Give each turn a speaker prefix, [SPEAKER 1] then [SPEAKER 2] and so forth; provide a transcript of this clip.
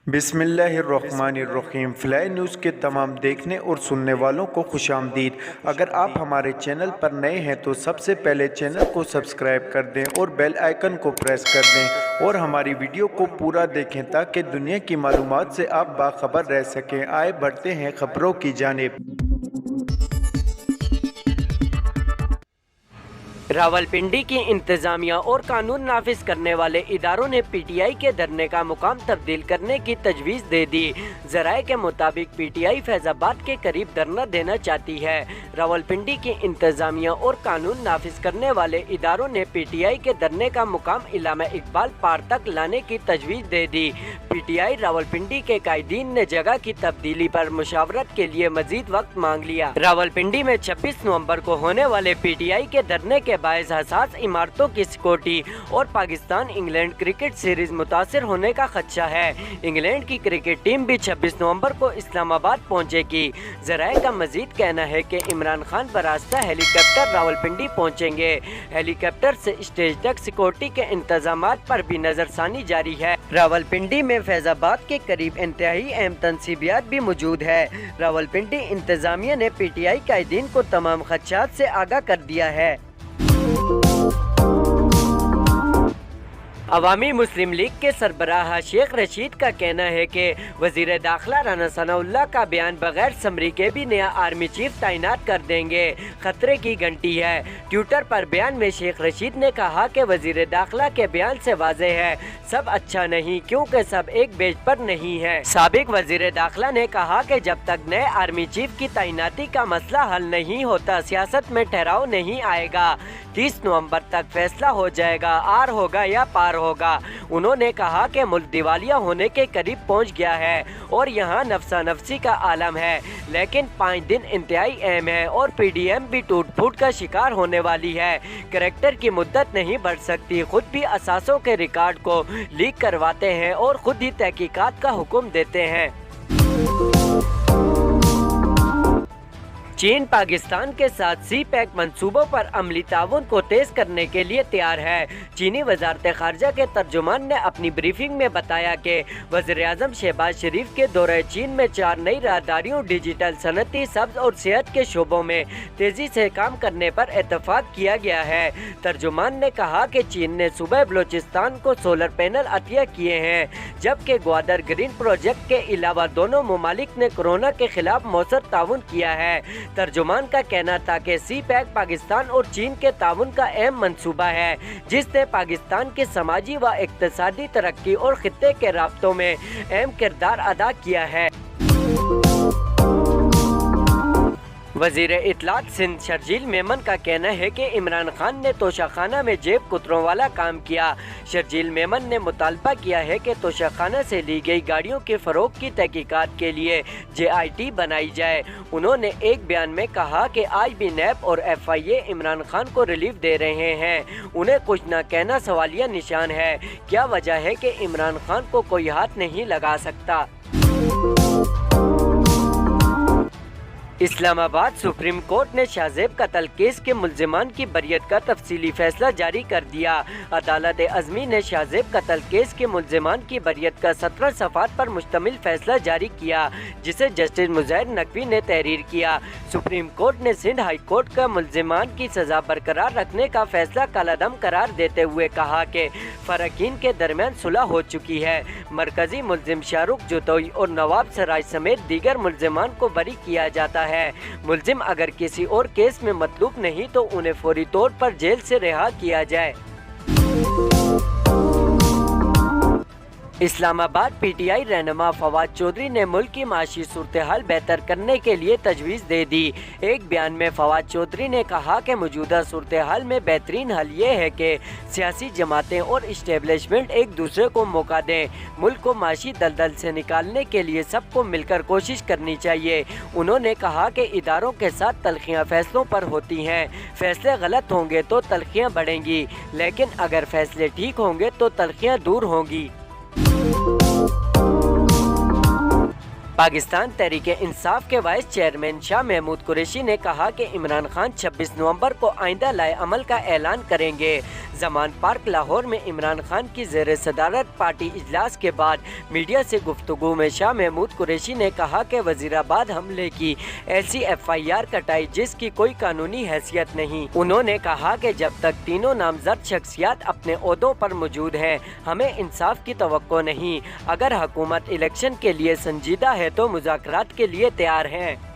[SPEAKER 1] बिस्मिल्लाहिर्रहमानिर्रहीम। Fly news के तमाम देखने और सुनने वालों को खुश आमदीद। अगर आप हमारे चैनल पर नए हैं तो सबसे पहले चैनल को सब्सक्राइब कर दें और बेल आइकन को प्रेस कर दें और हमारी वीडियो को पूरा देखें ताकि दुनिया की मालूमात से आप बाखबर रह सकें। आए बढ़ते हैं खबरों की जानिब।
[SPEAKER 2] रावलपिंडी की इंतजामिया और कानून नाफिज करने वाले इदारों ने पीटीआई के धरने का मुकाम तब्दील करने की तजवीज़ दे दी। ज़राए के मुताबिक पीटीआई फैज़ाबाद के करीब धरना देना चाहती है। रावलपिंडी की इंतजामिया और कानून नाफिज करने वाले इदारों ने पीटीआई के धरने का मुकाम इलामा इकबाल पार तक लाने की तजवीज़ दे दी। पीटीआई रावलपिंडी के कायदीन ने जगह की तब्दीली पर मुशावरत के लिए मजीद वक्त मांग लिया। रावलपिंडी में 26 नवंबर को होने वाले पीटीआई के धरने के बायस हसास इमारतों की सिक्योरिटी और पाकिस्तान इंग्लैंड क्रिकेट सीरीज मुतासिर होने का खदशा है। इंग्लैंड की क्रिकेट टीम भी 26 नवंबर को इस्लामाबाद पहुंचेगी। ज़राए का मजीद कहना है कि इमरान खान बरास्ता हेलीकॉप्टर रावलपिंडी पहुंचेंगे। हेलीकॉप्टर से स्टेज तक सिक्योरिटी के इंतजामात पर भी नजरसानी जारी है। रावलपिंडी में फैजाबाद के करीब इंतहाई अहम तनसीबियात भी मौजूद है। रावलपिंडी इंतजामिया ने पीटीआई कायदीन को तमाम खदशात से आगाह कर दिया है। अवामी मुस्लिम लीग के सरबराह शेख रशीद का कहना है कि वजीर दाखिला राना सनाउल्लाह का बयान बगैर समरी के भी नया आर्मी चीफ तैनात कर देंगे, खतरे की घंटी है। ट्विटर पर बयान में शेख रशीद ने कहा कि वजीर दाखिला के बयान से वाज़ेह है सब अच्छा नहीं, क्योंकि सब एक बेज पर नहीं है। साबिक वजीर दाखिला ने कहा कि जब तक नए आर्मी चीफ की तैनाती का मसला हल नहीं होता सियासत में ठहराव नहीं आएगा। 30 नवंबर तक फैसला हो जाएगा, आर होगा या पार होगा। उन्होंने कहा कि मुल्क दिवालिया होने के करीब पहुंच गया है और यहां नफसा नफसी का आलम है, लेकिन 5 दिन इंतहाई अहम है और पीडीएम भी टूट फूट का शिकार होने वाली है। करैक्टर की मुद्दत नहीं बढ़ सकती। खुद भी असासों के रिकॉर्ड को लीक करवाते हैं और खुद ही तहकीकात का हुक्म देते हैं। चीन पाकिस्तान के साथ सी पैक मंसूबों पर अमली ताउन को तेज करने के लिए तैयार है। चीनी वजारत खारजा के तर्जुमान ने अपनी ब्रीफिंग में बताया कि वज़ीर-ए-आज़म शहबाज शरीफ के दौरे चीन में 4 नई राहदारियों, डिजिटल, सनती, सब्ज़ और सेहत के शोबों में तेजी से काम करने पर इत्तफाक किया गया है। तर्जुमान ने कहा कि चीन ने सूबे बलोचिस्तान को सोलर पैनल अतिया किए हैं, जबकि ग्वादर ग्रीन प्रोजेक्ट के अलावा दोनों ममालिक ने कोरोना के खिलाफ मौसर ताउन किया है। तर्जुमान का कहना था कि सी पैक पाकिस्तान और चीन के ताउन का अहम मंसूबा है, जिसने पाकिस्तान की समाजी व इक्तसादी तरक्की और खित्ते के राब्तों में अहम किरदार अदा किया है। वज़ीर इत्तलात सिंध शर्जील मेमन का कहना है कि इमरान खान ने तोशाखाना में जेब कुतरों वाला काम किया। शर्जील मेमन ने मुतालबा किया है कि तोशाखाना से ली गई गाड़ियों के फ़रोग की तहकीकात के लिए JIT बनाई जाए। उन्होंने एक बयान में कहा कि आज भी नैब और FIA इमरान खान को रिलीफ दे रहे हैं। उन्हें कुछ न कहना सवालिया निशान है। क्या वजह है कि इमरान खान को कोई हाथ नहीं लगा सकता। इस्लामाबाद सुप्रीम कोर्ट ने शाहजेब कत्ल केस के मुल्जिमान की बरियत का तफसीली फैसला जारी कर दिया। अदालत अज़मी ने शाहजेब कत्ल केस के मुल्जिमान की बरियत का 17 सफ़ात पर मुश्तमिल फैसला जारी किया, जिसे जस्टिस मुज़ाहिर नकवी ने तहरीर किया। सुप्रीम कोर्ट ने सिंध हाई कोर्ट का मुल्जिमान की सज़ा बरकरार रखने का फैसला कलादम करार देते हुए कहा कि फ़रकीन के दरमियान सुलह हो चुकी है। मरकजी मुल्जिम शाहरुख जोतोई और नवाब सराज समेत दीगर मुल्जिमान को बरी किया जाता है। मुल्जिम अगर किसी और केस में मतलूब नहीं तो उन्हें फौरी तौर पर जेल से रिहा किया जाए। इस्लामाबाद पीटीआई रहनुमा फवाद चौधरी ने मुल्क की माशी सूरत-ए-हाल बेहतर करने के लिए तजवीज़ दे दी। एक बयान में फवाद चौधरी ने कहा कि मौजूदा सूरत-ए-हाल में बेहतरीन हल ये है कि सियासी जमातें और इस्टेब्लिशमेंट एक दूसरे को मौका दें। मुल्क को माशी दलदल से निकालने के लिए सबको मिलकर कोशिश करनी चाहिए। उन्होंने कहा कि इदारों के साथ तलखियाँ फैसलों पर होती हैं। फैसले गलत होंगे तो तलखियाँ बढ़ेंगी, लेकिन अगर फैसले ठीक होंगे तो तलखियाँ दूर होंगी। पाकिस्तान तहरीक-ए-इंसाफ के वाइस चेयरमैन शाह महमूद कुरैशी ने कहा कि इमरान खान 26 नवंबर को आइंदा लाए अमल का ऐलान करेंगे। जमान पार्क लाहौर में इमरान खान की ज़ेर सदारत पार्टी इजलास के बाद मीडिया से गुफ्तगू में शाह महमूद कुरैशी ने कहा कि वजीराबाद हमले की ऐसी FIR कटाई जिसकी कोई कानूनी हैसियत नहीं। उन्होंने कहा कि जब तक तीनों नामजद शख्सियात अपने ओहदों पर मौजूद हैं हमें इंसाफ की तवक्को नहीं। अगर हुकूमत इलेक्शन के लिए संजीदा है तो मुज़ाकरात के लिए तैयार हैं।